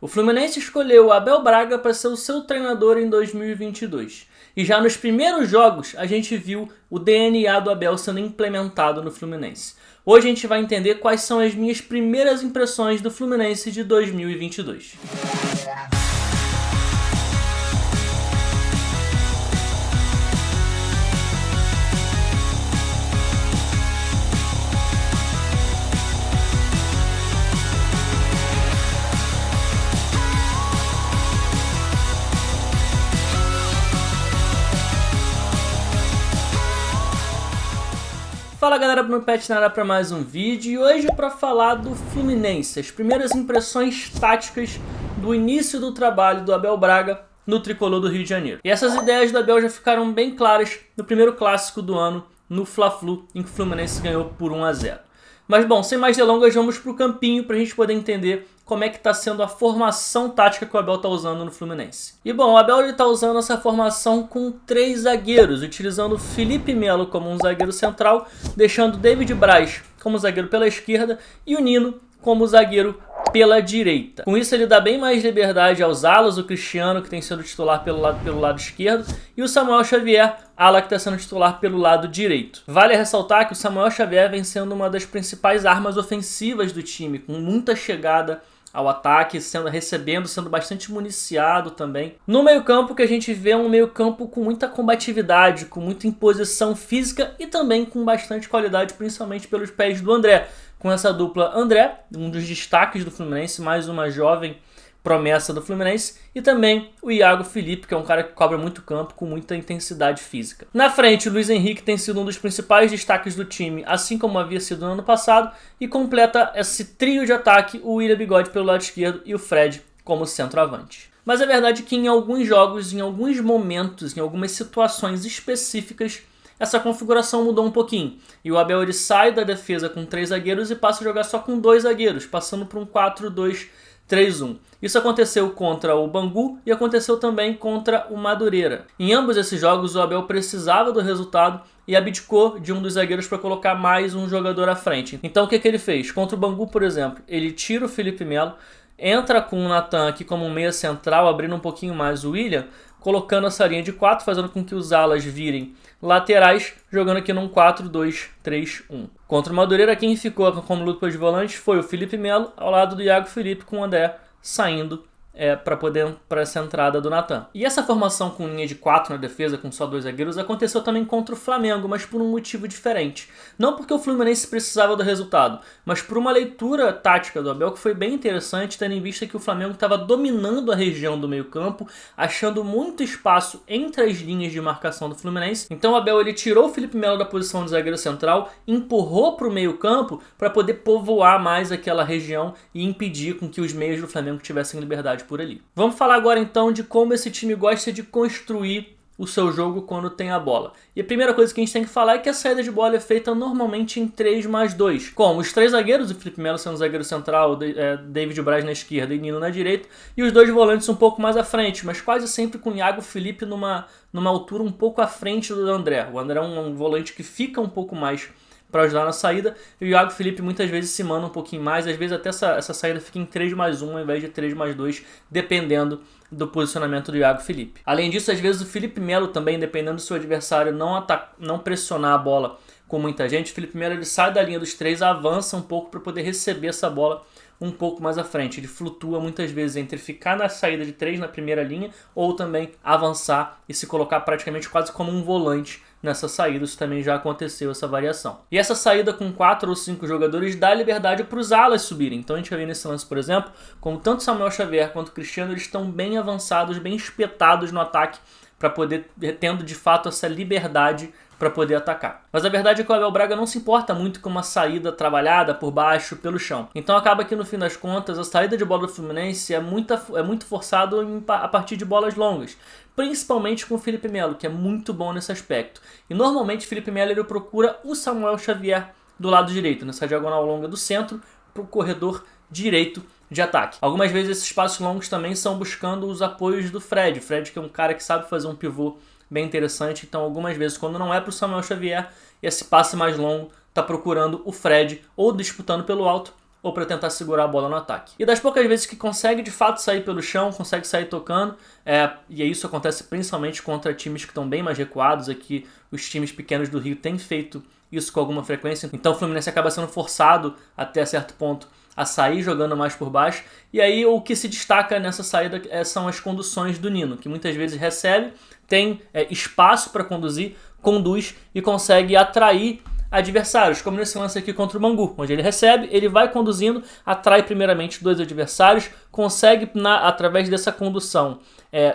O Fluminense escolheu o Abel Braga para ser o seu treinador em 2022. E já nos primeiros jogos a gente viu o DNA do Abel sendo implementado no Fluminense. Hoje a gente vai entender quais são as minhas primeiras impressões do Fluminense de 2022. Fala galera, Bruno Pet na área para mais um vídeo e hoje para falar do Fluminense, as primeiras impressões táticas do início do trabalho do Abel Braga no tricolor do Rio de Janeiro. E essas ideias do Abel já ficaram bem claras no primeiro clássico do ano, no Fla-Flu, em que o Fluminense ganhou por 1-0. Mas bom, sem mais delongas, vamos para o campinho para a gente poder entender como é que está sendo a formação tática que o Abel está usando no Fluminense. E bom, o Abel está usando essa formação com 3 zagueiros, utilizando Felipe Melo como um zagueiro central, deixando David Braz como zagueiro pela esquerda e o Nino como zagueiro pela direita. Com isso ele dá bem mais liberdade aos alas, o Cristiano, que tem sido titular pelo lado esquerdo, e o Samuel Xavier, ala que está sendo titular pelo lado direito. Vale ressaltar que o Samuel Xavier vem sendo uma das principais armas ofensivas do time, com muita chegada ao ataque, sendo bastante municiado também. No meio-campo que a gente vê um meio-campo com muita combatividade, com muita imposição física e também com bastante qualidade, principalmente pelos pés do André. Com essa dupla André, um dos destaques do Fluminense, mais uma jovem promessa do Fluminense, e também o Iago Felipe, que é um cara que cobra muito campo com muita intensidade física. Na frente, o Luiz Henrique tem sido um dos principais destaques do time, assim como havia sido no ano passado, e completa esse trio de ataque o William Bigode pelo lado esquerdo e o Fred como centroavante. Mas é verdade que em alguns jogos, em alguns momentos, em algumas situações específicas, essa configuração mudou um pouquinho. E o Abel ele sai da defesa com 3 zagueiros e passa a jogar só com 2 zagueiros, passando para um 4-2-3-1. Isso aconteceu contra o Bangu e aconteceu também contra o Madureira. Em ambos esses jogos o Abel precisava do resultado e abdicou de um dos zagueiros para colocar mais um jogador à frente. Então o que ele fez? Contra o Bangu, por exemplo, ele tira o Felipe Melo, entra com o Natan aqui como um meia central, abrindo um pouquinho mais o William, colocando essa linha de 4, fazendo com que os alas virem laterais, jogando aqui num 4-2-3-1. Contra o Madureira, quem ficou como luta de volante foi o Felipe Melo, ao lado do Iago Felipe, com o André saindo para essa entrada do Natan. E essa formação com linha de 4 na defesa, com só 2 zagueiros, aconteceu também contra o Flamengo, mas por um motivo diferente. Não porque o Fluminense precisava do resultado, mas por uma leitura tática do Abel que foi bem interessante, tendo em vista que o Flamengo estava dominando a região do meio-campo, achando muito espaço entre as linhas de marcação do Fluminense. Então o Abel ele tirou o Felipe Melo da posição de zagueiro central, empurrou para o meio-campo para poder povoar mais aquela região e impedir com que os meios do Flamengo tivessem liberdade por ali. Vamos falar agora então de como esse time gosta de construir o seu jogo quando tem a bola. E a primeira coisa que a gente tem que falar é que a saída de bola é feita normalmente em 3+2, com os 3 zagueiros, o Felipe Melo sendo zagueiro central, David Braz na esquerda e Nino na direita, e os 2 volantes um pouco mais à frente, mas quase sempre com o Iago Felipe numa altura um pouco à frente do André. O André é um volante que fica um pouco mais para ajudar na saída, e o Iago Felipe muitas vezes se manda um pouquinho mais, às vezes até essa saída fica em 3+1 ao invés de 3+2, dependendo do posicionamento do Iago Felipe. Além disso, às vezes o Felipe Melo também, dependendo do seu adversário, não pressionar a bola com muita gente, o Felipe Melo ele sai da linha dos 3, avança um pouco para poder receber essa bola um pouco mais à frente. Ele flutua muitas vezes entre ficar na saída de 3 na primeira linha ou também avançar e se colocar praticamente quase como um volante nessa saída. Isso também já aconteceu, essa variação. E essa saída com 4 ou 5 jogadores dá liberdade para os alas subirem. Então a gente vai ver nesse lance, por exemplo, como tanto Samuel Xavier quanto o Cristiano eles estão bem avançados, bem espetados no ataque para poder, tendo de fato essa liberdade para poder atacar. Mas a verdade é que o Abel Braga não se importa muito com uma saída trabalhada por baixo, pelo chão. Então acaba que no fim das contas a saída de bola do Fluminense é muito forçado a partir de bolas longas, principalmente com o Felipe Melo, que é muito bom nesse aspecto. E normalmente o Felipe Melo ele procura o Samuel Xavier do lado direito, nessa diagonal longa do centro para o corredor direito de ataque. Algumas vezes esses passos longos também são buscando os apoios do Fred. Fred que é um cara que sabe fazer um pivô bem interessante, então algumas vezes quando não é para o Samuel Xavier, esse passe mais longo está procurando o Fred ou disputando pelo alto ou para tentar segurar a bola no ataque. E das poucas vezes que consegue de fato sair pelo chão, consegue sair tocando, e isso acontece principalmente contra times que estão bem mais recuados. Aqui os times pequenos do Rio têm feito isso com alguma frequência, então o Fluminense acaba sendo forçado até certo ponto a sair jogando mais por baixo. E aí o que se destaca nessa saída são as conduções do Nino, que muitas vezes recebe, tem espaço para conduzir, conduz e consegue atrair adversários, como nesse lance aqui contra o Bangu, onde ele recebe, ele vai conduzindo, atrai primeiramente 2 adversários, consegue através dessa condução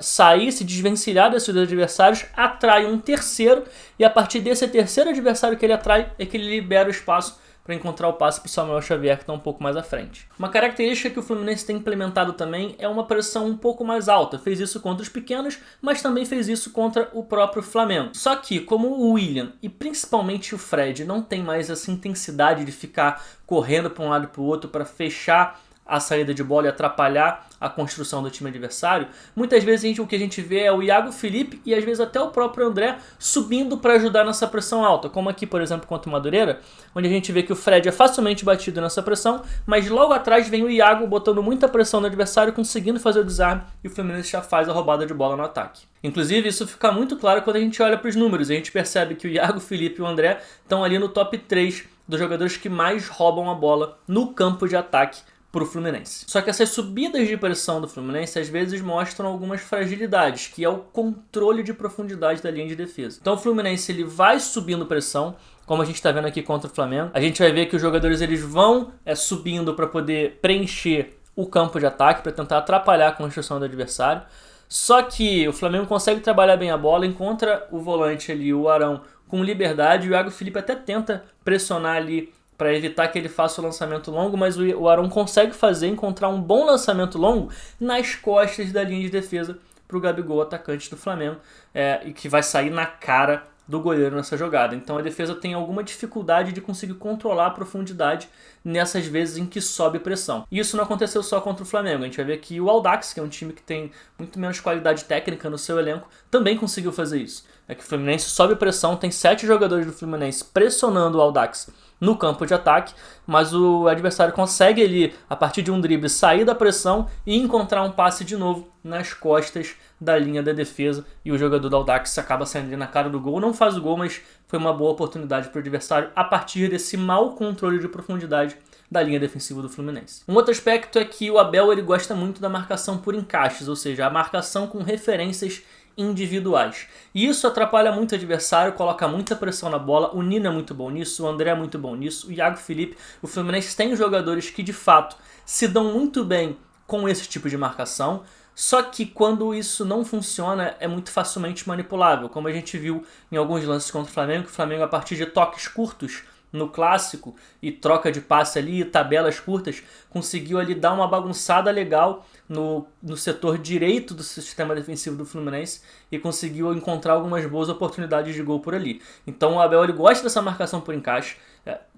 sair, se desvencilhar desses 2 adversários, atrai um terceiro, e a partir desse terceiro adversário que ele atrai é que ele libera o espaço para encontrar o passe para o Samuel Xavier, que está um pouco mais à frente. Uma característica que o Fluminense tem implementado também é uma pressão um pouco mais alta. Fez isso contra os pequenos, mas também fez isso contra o próprio Flamengo. Só que, como o William e principalmente o Fred não tem mais essa intensidade de ficar correndo para um lado e para o outro para fechar a saída de bola e atrapalhar a construção do time adversário, muitas vezes o que a gente vê é o Iago Felipe e às vezes até o próprio André subindo para ajudar nessa pressão alta, como aqui, por exemplo, contra o Madureira, onde a gente vê que o Fred é facilmente batido nessa pressão, mas logo atrás vem o Iago botando muita pressão no adversário, conseguindo fazer o desarme, e o Fluminense já faz a roubada de bola no ataque. Inclusive, isso fica muito claro quando a gente olha para os números, a gente percebe que o Iago Felipe e o André estão ali no top 3 dos jogadores que mais roubam a bola no campo de ataque para o Fluminense. Só que essas subidas de pressão do Fluminense às vezes mostram algumas fragilidades, que é o controle de profundidade da linha de defesa. Então o Fluminense ele vai subindo pressão, como a gente está vendo aqui contra o Flamengo. A gente vai ver que os jogadores eles vão subindo para poder preencher o campo de ataque, para tentar atrapalhar a construção do adversário. Só que o Flamengo consegue trabalhar bem a bola, encontra o volante ali, o Arão, com liberdade, e o Iago Felipe até tenta pressionar ali para evitar que ele faça o lançamento longo, mas o Arão consegue encontrar um bom lançamento longo nas costas da linha de defesa para o Gabigol, atacante do Flamengo, e que vai sair na cara do goleiro nessa jogada. Então a defesa tem alguma dificuldade de conseguir controlar a profundidade nessas vezes em que sobe pressão. E isso não aconteceu só contra o Flamengo. A gente vai ver que o Audax, que é um time que tem muito menos qualidade técnica no seu elenco, também conseguiu fazer isso. É que o Fluminense sobe pressão, tem 7 jogadores do Fluminense pressionando o Audax no campo de ataque, mas o adversário consegue ali, a partir de um drible, sair da pressão e encontrar um passe de novo nas costas da linha da defesa, e o jogador do Audax acaba saindo ali na cara do gol. Não faz o gol, mas foi uma boa oportunidade para o adversário a partir desse mau controle de profundidade da linha defensiva do Fluminense. Um outro aspecto é que o Abel ele gosta muito da marcação por encaixes, ou seja, a marcação com referências individuais. E isso atrapalha muito o adversário, coloca muita pressão na bola. O Nino é muito bom nisso, o André é muito bom nisso, o Iago Felipe. O Fluminense tem jogadores que de fato se dão muito bem com esse tipo de marcação, só que quando isso não funciona é muito facilmente manipulável, como a gente viu em alguns lances contra o Flamengo, que o Flamengo a partir de toques curtos no clássico e troca de passe ali, tabelas curtas, conseguiu ali dar uma bagunçada legal no setor direito do sistema defensivo do Fluminense e conseguiu encontrar algumas boas oportunidades de gol por ali. Então o Abel ele gosta dessa marcação por encaixe,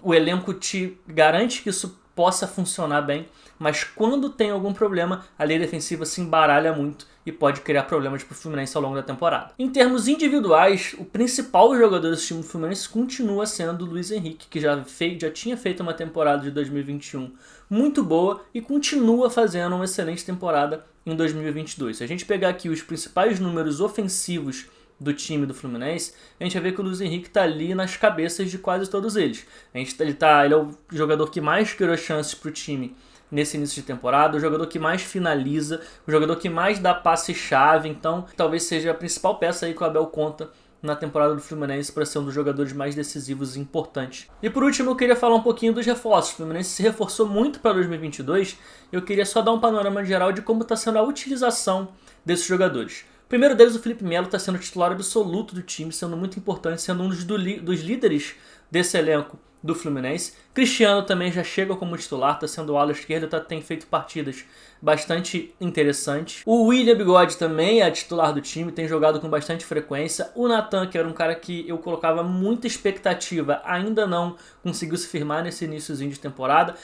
o elenco te garante que isso possa funcionar bem, mas quando tem algum problema, a linha defensiva se embaralha muito e pode criar problemas para o Fluminense ao longo da temporada. Em termos individuais, o principal jogador desse time do Fluminense continua sendo o Luiz Henrique, que já tinha feito uma temporada de 2021 muito boa e continua fazendo uma excelente temporada em 2022. Se a gente pegar aqui os principais números ofensivos do time do Fluminense, a gente vai ver que o Luiz Henrique está ali nas cabeças de quase todos eles. Ele é o jogador que mais criou chances para o time nesse início de temporada, o jogador que mais finaliza, o jogador que mais dá passe-chave, então talvez seja a principal peça aí que o Abel conta na temporada do Fluminense para ser um dos jogadores mais decisivos e importantes. E por último eu queria falar um pouquinho dos reforços. O Fluminense se reforçou muito para 2022, eu queria só dar um panorama geral de como está sendo a utilização desses jogadores. O primeiro deles, o Felipe Melo, está sendo titular absoluto do time, sendo muito importante, sendo um dos líderes desse elenco do Fluminense. Cristiano também já chega como titular, está sendo o ala esquerda, tem feito partidas bastante interessantes. O William Bigode também é titular do time, tem jogado com bastante frequência. O Natan, que era um cara que eu colocava muita expectativa, ainda não conseguiu se firmar nesse iniciozinho de temporada.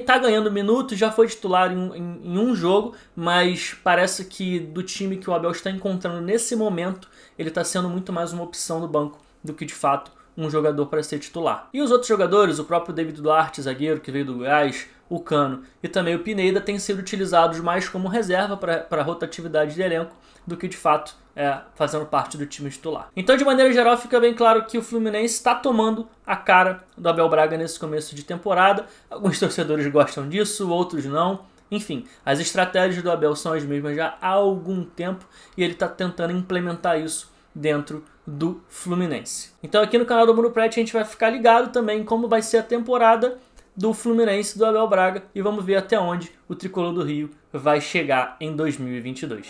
Tá ganhando minutos, já foi titular em um jogo, mas parece que do time que o Abel está encontrando nesse momento, ele está sendo muito mais uma opção no banco do que de fato um jogador para ser titular. E os outros jogadores, o próprio David Duarte, zagueiro que veio do Goiás, o Cano e também o Pineda têm sido utilizados mais como reserva para rotatividade de elenco do que de fato fazendo parte do time titular. Então, de maneira geral, fica bem claro que o Fluminense está tomando a cara do Abel Braga nesse começo de temporada. Alguns torcedores gostam disso, outros não. Enfim, as estratégias do Abel são as mesmas já há algum tempo e ele está tentando implementar isso dentro do Fluminense. Então aqui no canal do Mundo Prete a gente vai ficar ligado também em como vai ser a temporada do Fluminense do Abel Braga e vamos ver até onde o Tricolor do Rio vai chegar em 2022.